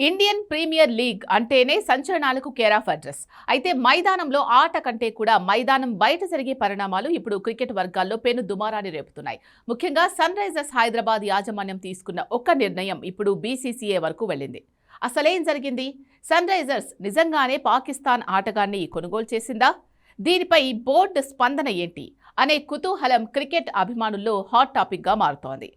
Indian premier league అంటేనే సంచలనాలకు care of address. అయితే మైదానంలో ఆట కంటే కూడా మైదానం బయట జరిగే పరిణామాలు ఇప్పుడు క్రికెట్ వర్గాల్లో పెను దుమారాన్ని రేపుతున్నాయి. ముఖ్యంగా సన్ రైజర్స్ హైదరాబాద్ యాజమాన్యం తీసుకున్న ఒక్క నిర్ణయం ఇప్పుడు బీసీసీఐ వరకు వెళ్ళింది. అసలేం జరిగింది? సన్ రైజర్స్ నిజంగానే పాకిస్తాన్ ఆటగాన్ని కొనుగోలు చేసిందా? దీనిపై బోర్డు స్పందన ఏంటి అనే కుతూహలం క్రికెట్ అభిమానుల్లో హాట్ టాపిక్గా మారుతోంది.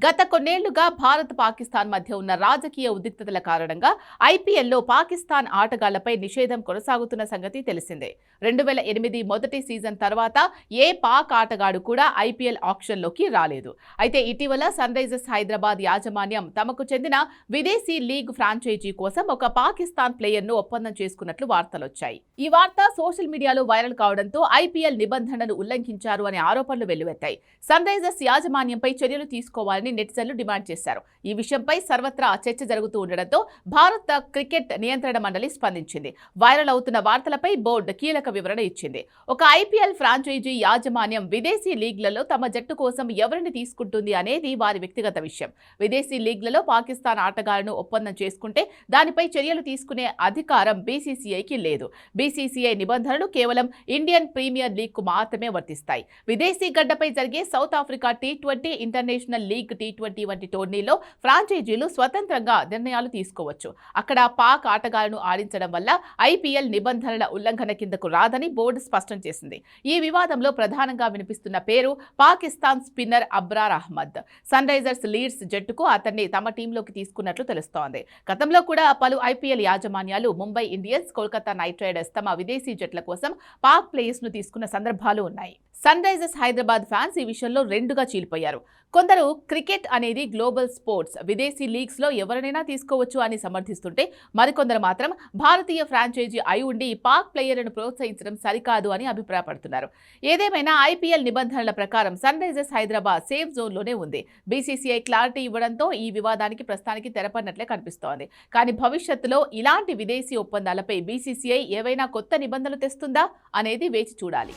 గత కొన్నేళ్లుగా భారత్ పాకిస్తాన్ మధ్య ఉన్న రాజకీయ ఉద్రిక్తతల కారణంగా ఐపీఎల్లో పాకిస్తాన్ ఆటగాళ్లపై నిషేధం కొనసాగుతున్న సంగతి తెలిసిందే. 2008 మొదటి సీజన్ తర్వాత ఏ పాక్ ఆటగాడు కూడా ఐపీఎల్ ఆక్షన్లోకి రాలేదు. అయితే ఇటీవల సన్ రైజర్స్ హైదరాబాద్ యాజమాన్యం తమకు చెందిన విదేశీ లీగ్ ఫ్రాంచైజీ కోసం ఒక పాకిస్తాన్ ప్లేయర్ను ఒప్పందం చేసుకున్నట్లు వార్తలొచ్చాయి. ఈ వార్త సోషల్ మీడియాలో వైరల్ కావడంతో ఐపీఎల్ నిబంధనలను ఉల్లంఘించారు అనే ఆరోపణలు వెల్లువెత్తాయి. సన్ రైజర్స్ యాజమాన్యంపై చర్యలు తీసుకోవాలని నెటిజన్లు డిమాండ్ చేశారు. ఈ విషయంపై సర్వత్రా చర్చ జరుగుతూ ఉండడంతో భారత క్రికెట్ నియంత్రణ మండలి స్పందించింది. వైరల్ అవుతున్న వార్తలపై బోర్డు కీలక వివరణ ఇచ్చింది. ఒక ఐపీఎల్ ఫ్రాంచైజీ యాజమాన్యం విదేశీ లీగ్లలో తమ జట్టు కోసం ఎవరిని తీసుకుంటుంది అనేది వారి వ్యక్తిగత విషయం. విదేశీ లీగ్లలో పాకిస్తాన్ ఆటగాళ్లను ఒప్పందం చేసుకుంటే దానిపై చర్యలు తీసుకునే అధికారం బీసీసీఐకి లేదు. బీసీసీఐ నిబంధనలు కేవలం ఇండియన్ ప్రీమియర్ లీగ్ కు మాత్రమే వర్తిస్తాయి. విదేశీ గడ్డపై జరిగే south Africa T20 international league T20 వంటి టోర్నీలో ఫ్రాంచైజీలు స్వతంత్రంగా నిర్ణయాలు తీసుకోవచ్చు. అక్కడ పాక్ ఆటగాళ్లను ఆడించడం వల్ల ఐపీఎల్ నిబంధనల ఉల్లంఘన కిందకు రాదని బోర్డు స్పష్టం చేసింది. ఈ వివాదంలో ప్రధానంగా వినిపిస్తున్న పేరు Pakistan spinner Abrar Ahmed. Sunrisers Leeds జట్టుకు అతన్ని తమ టీంలోకి తీసుకున్నట్లు తెలుస్తోంది. గతంలో కూడా పలు ఐపీఎల్ యాజమాన్యాలు Mumbai Indians, Kolkata night riders తమ విదేశీ జట్ల కోసం పాక్ ప్లేయర్స్ ను తీసుకున్న సందర్భాలు ఉన్నాయి. సన్ రైజర్స్ హైదరాబాద్ ఫ్యాన్స్ ఈ విషయంలో రెండుగా చీలిపోయారు. కొందరు క్రికెట్ అనేది గ్లోబల్ స్పోర్ట్స్, విదేశీ లీగ్స్ లో ఎవరినైనా తీసుకోవచ్చు అని సమర్థిస్తుంటే, మరికొందరు మాత్రం భారతీయ ఫ్రాంచైజీ అయి ఉండి పాక్ ప్లేయర్లను ప్రోత్సహించడం సరికాదు అని అభిప్రాయపడుతున్నారు. ఏదేమైనా ఐపీఎల్ నిబంధనల ప్రకారం సన్ రైజర్స్ హైదరాబాద్ సేఫ్ జోన్లోనే ఉంది. బీసీసీఐ క్లారిటీ ఇవ్వడంతో ఈ వివాదానికి ప్రస్తుతానికి తెరపడినట్లే కనిపిస్తోంది. కానీ భవిష్యత్తులో ఇలాంటి విదేశీ ఒప్పందాలపై బీసీసీఐ ఏవైనా కొత్త నిబంధనలు తెస్తుందా అనేది వేచి చూడాలి.